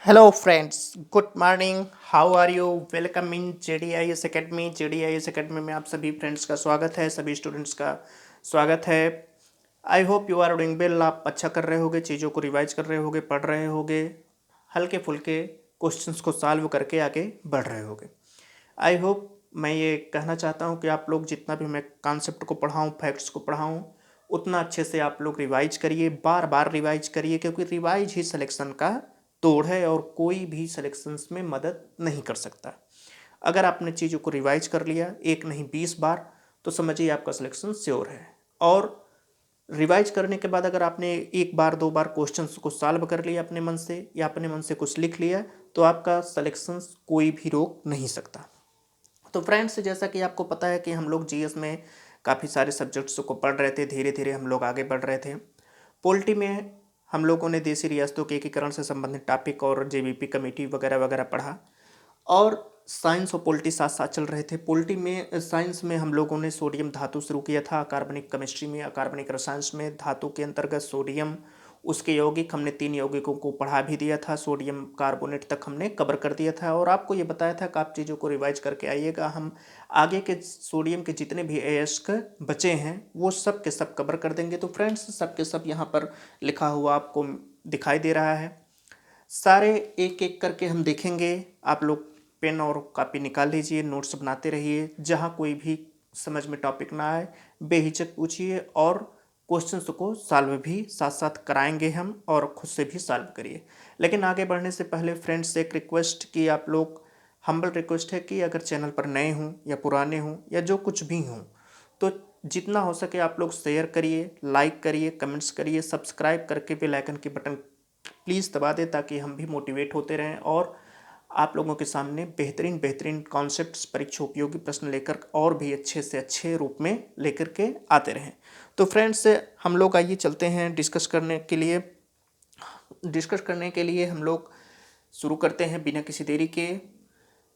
Hello friends, good morning. How are you? Welcome in JDIS Academy. JDIS Academy में आप सभी friends का स्वागत है, सभी स्टूडेंट्स का स्वागत है। I hope you are doing well. आप अच्छा कर रहे होगे, चीज़ों को रिवाइज कर रहे होगे, पढ़ रहे होगे, हल्के फुल्के क्वेश्चंस को सॉल्व करके आगे बढ़ रहे होगे। आई होप मैं ये कहना चाहता हूँ कि आप लोग जितना भी मैं कॉन्सेप्ट को पढ़ाऊँ, फैक्ट्स को पढ़ाऊँ, उतना अच्छे से आप लोग रिवाइज करिए, बार बार रिवाइज करिए, क्योंकि रिवाइज ही सिलेक्शन का तोड़ है और कोई भी सिलेक्शंस में मदद नहीं कर सकता। अगर आपने चीज़ों को रिवाइज कर लिया एक नहीं 20 बार, तो समझिए आपका सिलेक्शन श्योर है। और रिवाइज करने के बाद अगर आपने एक बार दो बार क्वेश्चंस को सॉल्व कर लिया अपने मन से, या अपने मन से कुछ लिख लिया, तो आपका सिलेक्शन कोई भी रोक नहीं सकता। तो फ्रेंड्स, जैसा कि आपको पता है कि हम लोग जीएस में काफ़ी सारे सब्जेक्ट्स को पढ़ रहे थे, धीरे धीरे हम लोग आगे बढ़ रहे थे। पॉलिटी में हम लोगों ने देशी रियासतों के एकीकरण से संबंधित टॉपिक और जेबीपी कमेटी वगैरह वगैरह पढ़ा, और साइंस और पॉलिटी साथ साथ चल रहे थे। पॉलिटी में साइंस में हम लोगों ने सोडियम धातु शुरू किया था, अकार्बनिक केमिस्ट्री में, अकार्बनिक रसायन में धातु के अंतर्गत सोडियम, उसके यौगिक हमने 3 यौगिकों को पढ़ा भी दिया था, सोडियम कार्बोनेट तक हमने कवर कर दिया था। और आपको ये बताया था कि आप चीज़ों को रिवाइज करके आइएगा, हम आगे के सोडियम के जितने भी अयस्क बचे हैं वो सब के सब कवर कर देंगे। तो फ्रेंड्स, सब के सब यहाँ पर लिखा हुआ आपको दिखाई दे रहा है, सारे एक एक करके हम देखेंगे। आप लोग पेन और कॉपी निकाल लीजिए, नोट्स बनाते रहिए, जहाँ कोई भी समझ में टॉपिक ना आए बेहिचक पूछिए, और क्वेश्चंस को सॉल्व भी साथ साथ कराएंगे हम, और खुद से भी सॉल्व करिए। लेकिन आगे बढ़ने से पहले फ्रेंड्स से एक रिक्वेस्ट कि आप लोग, हम्बल रिक्वेस्ट है कि अगर चैनल पर नए हों या पुराने हों या जो कुछ भी हों, तो जितना हो सके आप लोग शेयर करिए, लाइक करिए, कमेंट्स करिए, सब्सक्राइब करके बेल आइकन की बटन प्लीज़ दबा दें, ताकि हम भी मोटिवेट होते रहें और आप लोगों के सामने बेहतरीन बेहतरीन कॉन्सेप्ट्स, परीक्षा उपयोगी प्रश्न लेकर और भी अच्छे से अच्छे रूप में लेकर के आते रहें। तो फ्रेंड्स, हम लोग आइए चलते हैं डिस्कस करने के लिए हम लोग शुरू करते हैं बिना किसी देरी के।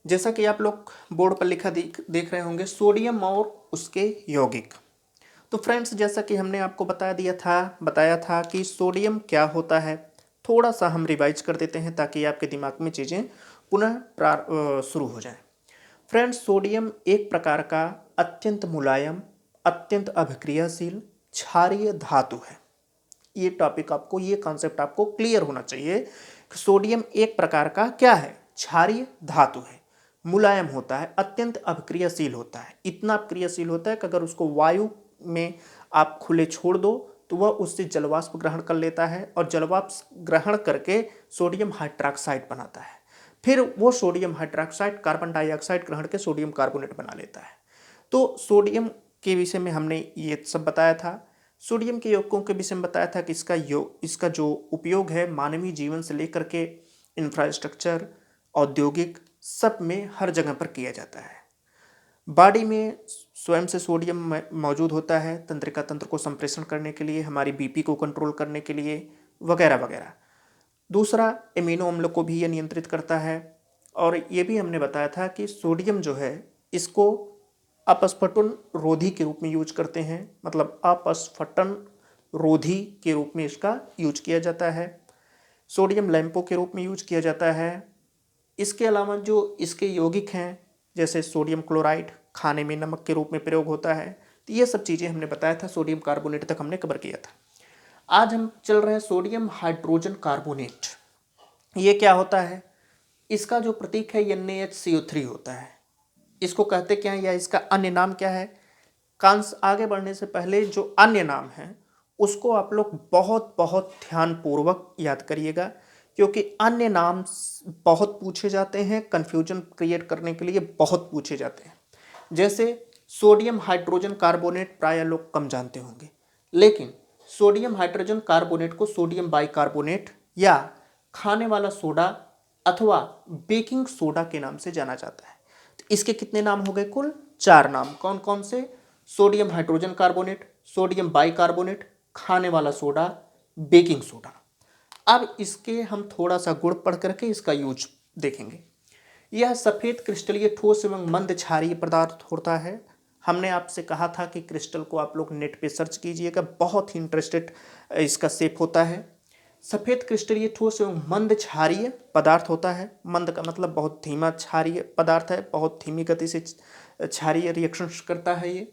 जैसा कि आप लोग बोर्ड पर लिखा देख रहे होंगे, सोडियम और उसके यौगिक। तो फ्रेंड्स, जैसा कि हमने आपको बताया था कि सोडियम क्या होता है, थोड़ा सा हम रिवाइज कर देते हैं ताकि आपके दिमाग में चीज़ें पुनः शुरू हो जाएं। फ्रेंड्स, सोडियम एक प्रकार का अत्यंत मुलायम, अत्यंत अभिक्रियाशील क्षारीय धातु है। ये टॉपिक आपको, ये कॉन्सेप्ट आपको क्लियर होना चाहिए कि सोडियम एक प्रकार का क्या है, क्षारीय धातु है, मुलायम होता है, अत्यंत अभिक्रियाशील होता है। इतना अभिक्रियाशील होता है कि अगर उसको वायु में आप खुले छोड़ दो तो वह उससे जलवाष्प ग्रहण कर लेता है, और जलवाष्प ग्रहण करके सोडियम हाइड्रोक्साइड बनाता है। फिर वो सोडियम हाइड्रोक्साइड कार्बन डाइऑक्साइड ग्रहण के सोडियम कार्बोनेट बना लेता है। तो सोडियम के विषय में हमने ये सब बताया था। सोडियम के यौगिकों के विषय में बताया था कि इसका जो उपयोग है मानवीय जीवन से लेकर के इंफ्रास्ट्रक्चर, औद्योगिक, सब में हर जगह पर किया जाता है। बॉडी में स्वयं से सोडियम मौजूद होता है, तंत्रिका तंत्र को संप्रेषण करने के लिए, हमारी बीपी को कंट्रोल करने के लिए, वगैरह वगैरह। दूसरा, एमिनो अम्ल को भी ये नियंत्रित करता है। और ये भी हमने बताया था कि सोडियम जो है, इसको अपस्फटन रोधी के रूप में यूज करते हैं, मतलब अपस्फटन रोधी के रूप में इसका यूज किया जाता है। सोडियम लैंपो के रूप में यूज किया जाता है। इसके अलावा जो इसके यौगिक हैं, जैसे सोडियम क्लोराइड खाने में नमक के रूप में प्रयोग होता है। तो ये सब चीज़ें हमने बताया था, सोडियम कार्बोनेट तक हमने कवर किया था। आज हम चल रहे हैं सोडियम हाइड्रोजन कार्बोनेट। ये क्या होता है? इसका जो प्रतीक है NaHCO3 होता है। इसको कहते क्या है या इसका अन्य नाम क्या है? आगे बढ़ने से पहले जो अन्य नाम है उसको आप लोग बहुत बहुत ध्यानपूर्वक याद करिएगा, क्योंकि अन्य नाम बहुत पूछे जाते हैं, कन्फ्यूजन क्रिएट करने के लिए बहुत पूछे जाते हैं। जैसे सोडियम हाइड्रोजन कार्बोनेट प्राय लोग कम जानते होंगे, लेकिन सोडियम हाइड्रोजन कार्बोनेट को सोडियम बाइकार्बोनेट या खाने वाला सोडा अथवा बेकिंग सोडा के नाम से जाना जाता है। तो इसके कितने नाम हो गए? कुल 4 नाम। कौन कौन से? Sodium hydrogen carbonate, sodium bicarbonate, खाने वाला सोडा, बेकिंग सोडा। अब इसके हम थोड़ा सा गुण पढ़ करके इसका यूज देखेंगे। यह सफ़ेद क्रिस्टलीय ठोस एवं मंद क्षारीय पदार्थ होता है। हमने आपसे कहा था कि क्रिस्टल को आप लोग नेट पे सर्च कीजिएगा, बहुत ही इंटरेस्टेड इसका शेप होता है। सफ़ेद क्रिस्टल ये ठोस एवं मंद क्षारीय पदार्थ होता है। मंद का मतलब बहुत धीमा क्षारीय पदार्थ है, बहुत धीमी गति से क्षारीय रिएक्शन करता है ये।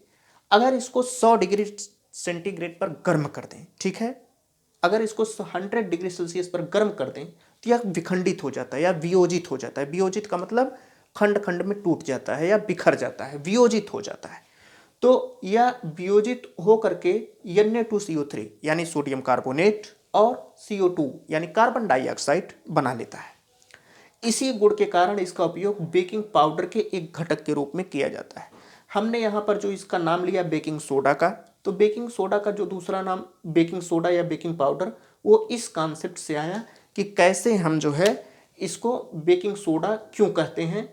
अगर इसको 100 डिग्री सेंटीग्रेड पर गर्म कर दें, ठीक है, अगर इसको 100 डिग्री सेल्सियस पर गर्म कर दें तो यह विखंडित हो जाता है या वियोजित हो जाता है। वियोजित का मतलब खंड खंड में टूट जाता है या बिखर जाता है, वियोजित हो जाता है। तो यह वियोजित हो करके Na2CO3 यानी सोडियम कार्बोनेट और CO2 यानी कार्बन डाइऑक्साइड बना लेता है। इसी गुण के कारण इसका उपयोग बेकिंग पाउडर के एक घटक के रूप में किया जाता है। हमने यहाँ पर जो इसका नाम लिया बेकिंग सोडा का, तो बेकिंग सोडा का जो दूसरा नाम बेकिंग सोडा या बेकिंग पाउडर, वो इस कॉन्सेप्ट से आया कि कैसे हम जो है इसको बेकिंग सोडा क्यों कहते हैं,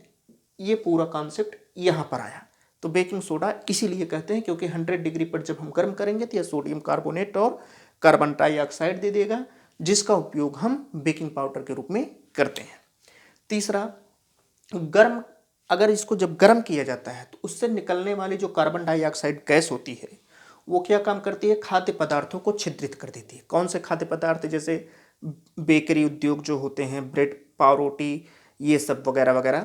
ये पूरा कॉन्सेप्ट यहाँ पर आया। तो बेकिंग सोडा इसीलिए कहते हैं क्योंकि 100 डिग्री पर जब हम गर्म करेंगे तो यह सोडियम कार्बोनेट और कार्बन डाइऑक्साइड दे देगा, जिसका उपयोग हम बेकिंग पाउडर के रूप में करते हैं। तीसरा, गर्म, अगर इसको जब गर्म किया जाता है तो उससे निकलने वाली जो कार्बन डाइऑक्साइड गैस होती है वो क्या काम करती है, खाद्य पदार्थों को छिद्रित कर देती है। कौन से खाद्य पदार्थ, जैसे बेकरी उद्योग जो होते हैं, ब्रेड, पाव, रोटी, ये सब वगैरह वगैरह,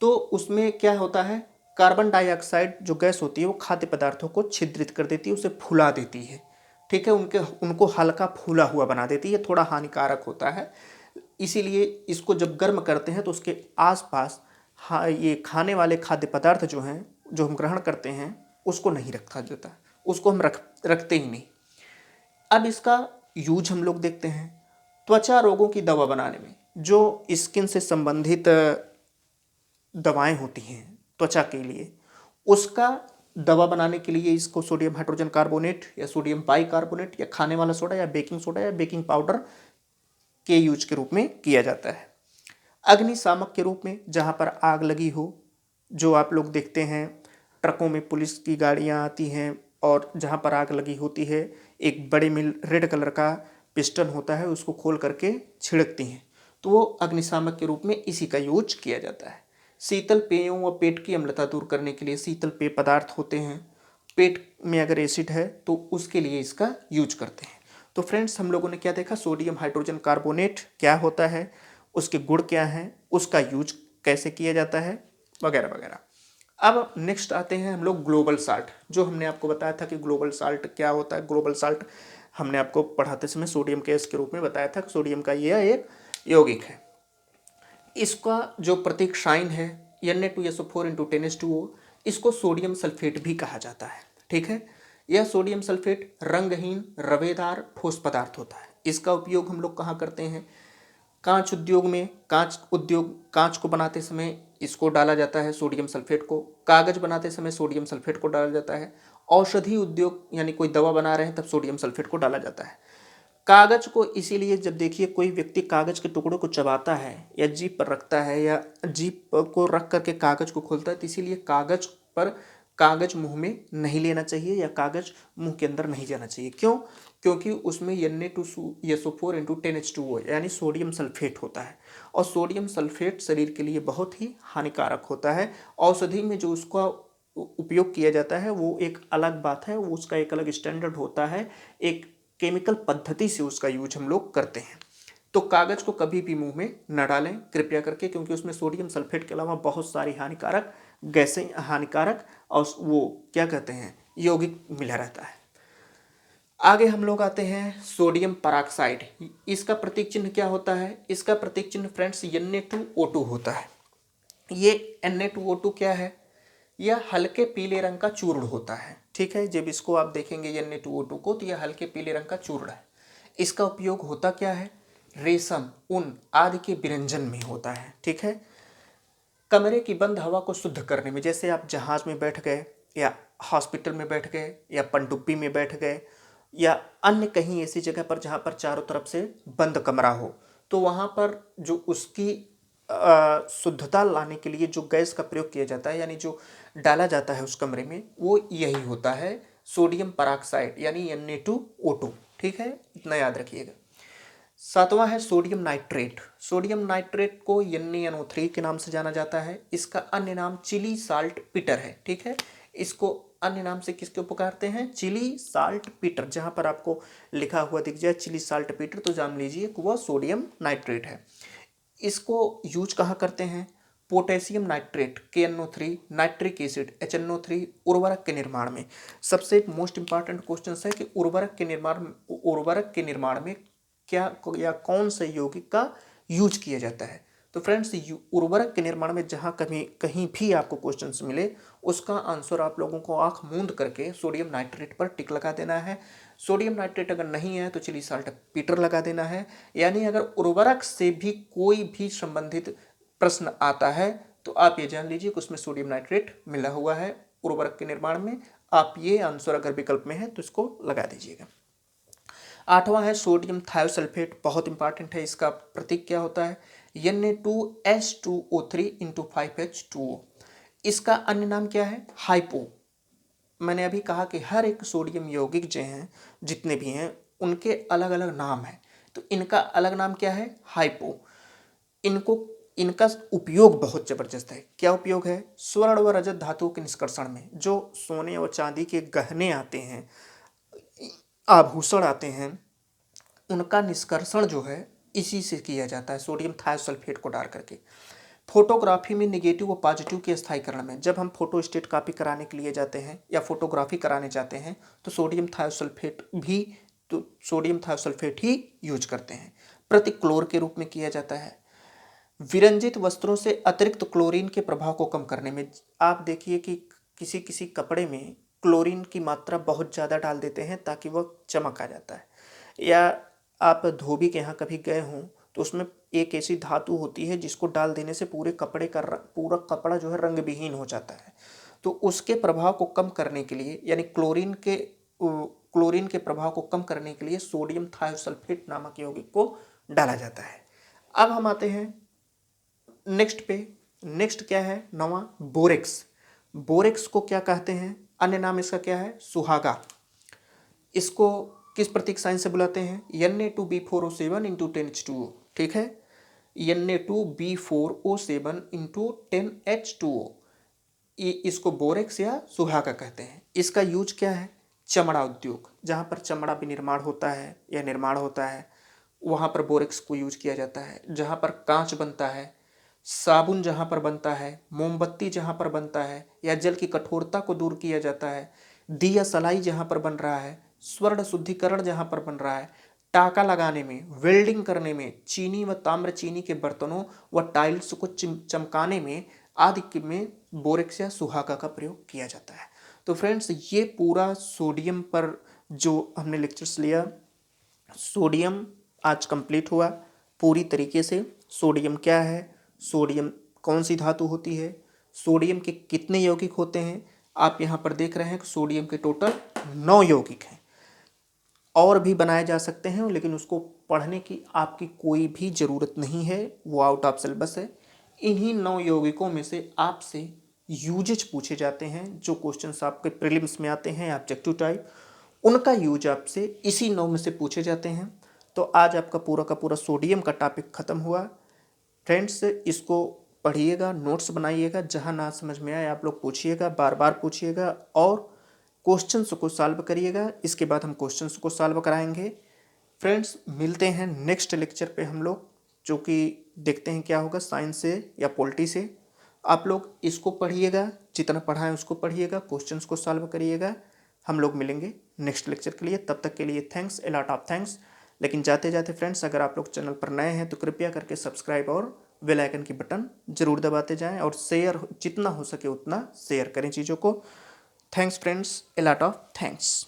तो उसमें क्या होता है, कार्बन डाइऑक्साइड जो गैस होती है वो खाद्य पदार्थों को छिद्रित कर देती है, उसे फुला देती है, ठीक है, उनको हल्का फूला हुआ बना देती है, थोड़ा हानिकारक होता है। इसीलिए इसको जब गर्म करते हैं तो उसके आसपास ये खाने वाले खाद्य पदार्थ जो हैं, जो हम ग्रहण करते हैं, उसको नहीं रखा जाता, उसको हम रखते ही नहीं। अब इसका यूज हम लोग देखते हैं त्वचा रोगों की दवा बनाने में। जो स्किन से संबंधित दवाएं होती हैं त्वचा के लिए, उसका दवा बनाने के लिए इसको सोडियम हाइड्रोजन कार्बोनेट या सोडियम बाइकार्बोनेट या खाने वाला सोडा या बेकिंग सोडा या बेकिंग पाउडर के यूज के रूप में किया जाता है। अग्निशामक के रूप में, जहाँ पर आग लगी हो, जो आप लोग देखते हैं ट्रकों में पुलिस की गाड़ियाँ आती हैं और जहाँ पर आग लगी होती है, एक बड़े में रेड कलर का पिस्टन होता है, उसको खोल करके छिड़कती हैं, तो वो अग्निशामक के रूप में इसी का यूज किया जाता है। शीतल पेयों व पेट की अम्लता दूर करने के लिए शीतल पेय पदार्थ होते हैं, पेट में अगर एसिड है तो उसके लिए इसका यूज करते हैं। तो फ्रेंड्स, हम लोगों ने क्या देखा, सोडियम हाइड्रोजन कार्बोनेट क्या होता है, उसके गुण क्या हैं, उसका यूज कैसे किया जाता है, वगैरह वगैरह। अब नेक्स्ट आते हैं हम लोग ग्लोबल साल्ट। जो हमने आपको बताया था कि ग्लोबल साल्ट क्या होता है। ग्लोबल साल्ट हमने आपको पढ़ाते समय सोडियम के एस के रूप में बताया था कि सोडियम का यह एक यौगिक है। इसका जो प्रतीक साइन है Na2SO4 × 10H2O, इसको सोडियम सल्फेट भी कहा जाता है, ठीक है। यह सोडियम सल्फेट रंगहीन रवेदार ठोस पदार्थ होता है। इसका उपयोग हम लोग कहाँ करते हैं, कांच उद्योग में, कांच को बनाते समय इसको डाला जाता है, सोडियम सल्फेट को। कागज बनाते समय सोडियम सल्फेट को डाला जाता है। औषधि उद्योग यानी कोई दवा बना रहे हैं तब सोडियम सल्फेट को डाला जाता है। कागज को इसीलिए, जब देखिए कोई व्यक्ति कागज के टुकड़ों को चबाता है या जीभ पर रखता है या जीभ को रख करके कागज को खोलता है, तो इसीलिए कागज मुंह में नहीं लेना चाहिए या कागज मुंह के अंदर नहीं जाना चाहिए। क्यों? क्योंकि उसमें Na2SO4 × 10H2O यानी सोडियम सल्फेट होता है, और सोडियम सल्फेट शरीर के लिए बहुत ही हानिकारक होता है। औषधि में जो उसका उपयोग किया जाता है वो एक अलग बात है, वो उसका एक अलग स्टैंडर्ड होता है, एक केमिकल पद्धति से उसका यूज हम लोग करते हैं। तो कागज को कभी भी मुंह में न डालें कृपया करके, क्योंकि उसमें सोडियम सल्फेट के अलावा बहुत सारी हानिकारक गैसें, हानिकारक और वो क्या कहते हैं यौगिक मिला रहता है। आगे हम लोग आते हैं सोडियम परऑक्साइड। इसका प्रतीक चिन्ह क्या होता है? इसका प्रतीक चिन्ह फ्रेंड्स Na2O2 होता है। ये Na2O2 क्या है? यह हल्के पीले रंग का चूर्ण होता है, ठीक है। जब इसको आप देखेंगे Na2O2 को, तो यह हल्के पीले रंग का चूर्ण है। इसका उपयोग होता क्या है? रेशम, ऊन आदि के विरंजन में होता है, ठीक है। कमरे की बंद हवा को शुद्ध करने में, जैसे आप जहाज में बैठ गए या हॉस्पिटल में बैठ गए या पनडुब्बी में बैठ गए या अन्य कहीं ऐसी जगह पर जहाँ पर चारों तरफ से बंद कमरा हो, तो वहाँ पर जो उसकी शुद्धता लाने के लिए जो गैस का प्रयोग किया जाता है, यानी जो डाला जाता है उस कमरे में, वो यही होता है सोडियम परऑक्साइड यानी Na2O2, ठीक है, इतना याद रखिएगा। सातवां है सोडियम नाइट्रेट। सोडियम नाइट्रेट को NaNO3 के नाम से जाना जाता है। इसका अन्य नाम चिली साल्ट पीटर है, ठीक है। इसको अन्य नाम से किसके पुकारते हैं? Chile saltpetre. जहाँ पर आपको लिखा हुआ दिख जाए चिली साल्ट पीटर तो जान लीजिए कि वह सोडियम नाइट्रेट है। इसको यूज कहाँ करते हैं? Potassium nitrate KNO3, nitric acid HNO3 उर्वरक के निर्माण में। सबसे मोस्ट इंपॉर्टेंट क्वेश्चन है कि उर्वरक के निर्माण में क्या या कौन से यौगिक का यूज किया जाता है? तो फ्रेंड्स उर्वरक के निर्माण में जहाँ कहीं भी आपको क्वेश्चंस मिले उसका आंसर आप लोगों को आंख मूंद करके सोडियम नाइट्रेट पर टिक लगा देना है। सोडियम नाइट्रेट अगर नहीं है तो चिली साल्ट पीटर लगा देना है। यानी अगर उर्वरक से भी कोई भी संबंधित प्रश्न आता है तो आप ये जान लीजिए कि उसमें सोडियम नाइट्रेट मिला हुआ है उर्वरक के निर्माण में। आप ये आंसर अगर विकल्प में है तो इसको लगा दीजिएगा। 8वां है सोडियम थायोसल्फेट, बहुत इंपॉर्टेंट है। इसका प्रतीक क्या होता है? Na2H2O3 × 5H2O। इसका अन्य नाम क्या है? हाइपो। मैंने अभी कहा कि हर एक सोडियम यौगिक जो हैं जितने भी हैं उनके अलग अलग नाम हैं, तो इनका अलग नाम क्या है? हाइपो। इनका उपयोग बहुत जबरदस्त है। क्या उपयोग है? स्वर्ण व रजत धातुओं के निष्कर्षण में जो सोने और चांदी के गहने आते हैं, आभूषण आते हैं, उनका निष्कर्षण जो है इसी से किया जाता है, सोडियम थायोसल्फेट को डाल करके। फोटोग्राफी में निगेटिव और पॉजिटिव के स्थायीकरण में जब हम फोटो स्टेट कॉपी कराने के लिए जाते हैं या फोटोग्राफी कराने जाते हैं तो सोडियम थायोसल्फेट ही यूज करते हैं। प्रतीक क्लोर के रूप में किया जाता है। विरंजित वस्त्रों से अतिरिक्त क्लोरीन के प्रभाव को कम करने में आप देखिए कि किसी किसी कपड़े में क्लोरीन की मात्रा बहुत ज़्यादा डाल देते हैं ताकि वह चमक आ जाता है। या आप धोबी के यहाँ कभी गए हों तो उसमें एक ऐसी धातु होती है जिसको डाल देने से पूरे कपड़े का पूरा कपड़ा जो है रंग विहीन हो जाता है। तो उसके प्रभाव को कम करने के लिए यानी क्लोरीन के प्रभाव को कम करने के लिए सोडियम थायोसल्फेट नामक यौगिक को डाला जाता है। अब हम आते हैं नेक्स्ट पे। नेक्स्ट क्या है? 9वां बोरेक्स। बोरेक्स को क्या कहते हैं? अन्य नाम इसका क्या है? सुहागा। इसको किस प्रतीक साइन से बुलाते हैं? Na2B4O7 × 10H2O। ठीक है, Na2B4O7 × 10H2O। इसको बोरेक्स या सुहागा कहते हैं। इसका यूज क्या है? चमड़ा उद्योग, जहाँ पर चमड़ा भी निर्माण होता है या निर्माण होता है वहाँ पर बोरेक्स को यूज किया जाता है। जहाँ पर कांच बनता है, साबुन जहाँ पर बनता है, मोमबत्ती जहाँ पर बनता है या जल की कठोरता को दूर किया जाता है, दिया सलाई जहाँ पर बन रहा है, स्वर्ण शुद्धिकरण जहाँ पर बन रहा है, टाका लगाने में, वेल्डिंग करने में, चीनी व ताम्र चीनी के बर्तनों व टाइल्स को चमकाने में आदि में बोरेक्स या सुहागा का प्रयोग किया जाता है। तो फ्रेंड्स ये पूरा सोडियम पर जो हमने लेक्चर्स लिया, सोडियम आज कंप्लीट हुआ पूरी तरीके से। सोडियम क्या है, सोडियम कौन सी धातु होती है, सोडियम के कितने यौगिक होते हैं, आप यहाँ पर देख रहे हैं कि सोडियम के टोटल 9 यौगिक हैं। और भी बनाए जा सकते हैं लेकिन उसको पढ़ने की आपकी कोई भी ज़रूरत नहीं है, वो आउट ऑफ सिलेबस है। इन्हीं 9 यौगिकों में से आपसे यूजेज पूछे जाते हैं, जो क्वेश्चंस आपके प्रीलिम्स में आते हैं ऑब्जेक्टिव टाइप, उनका यूज आपसे इसी 9 में से पूछे जाते हैं। तो आज आपका पूरा का पूरा सोडियम का टॉपिक ख़त्म हुआ। फ्रेंड्स इसको पढ़िएगा, नोट्स बनाइएगा, जहाँ ना समझ में आए आप लोग पूछिएगा, बार बार पूछिएगा और क्वेश्चंस को सॉल्व करिएगा। इसके बाद हम क्वेश्चंस को सॉल्व कराएंगे। फ्रेंड्स मिलते हैं नेक्स्ट लेक्चर पे हम लोग, जो कि देखते हैं क्या होगा, साइंस से या पॉलिटी से। आप लोग इसको पढ़िएगा, जितना पढ़ा है उसको पढ़िएगा, क्वेश्चंस को सॉल्व करिएगा। हम लोग मिलेंगे नेक्स्ट लेक्चर के लिए, तब तक के लिए thanks, a lot of thanks. लेकिन जाते जाते फ्रेंड्स अगर आप लोग चैनल पर नए हैं तो कृपया करके सब्सक्राइब और बेल आइकन की बटन जरूर दबाते जाएं और शेयर जितना हो सके उतना शेयर करें चीज़ों को। Thanks friends, a lot of thanks.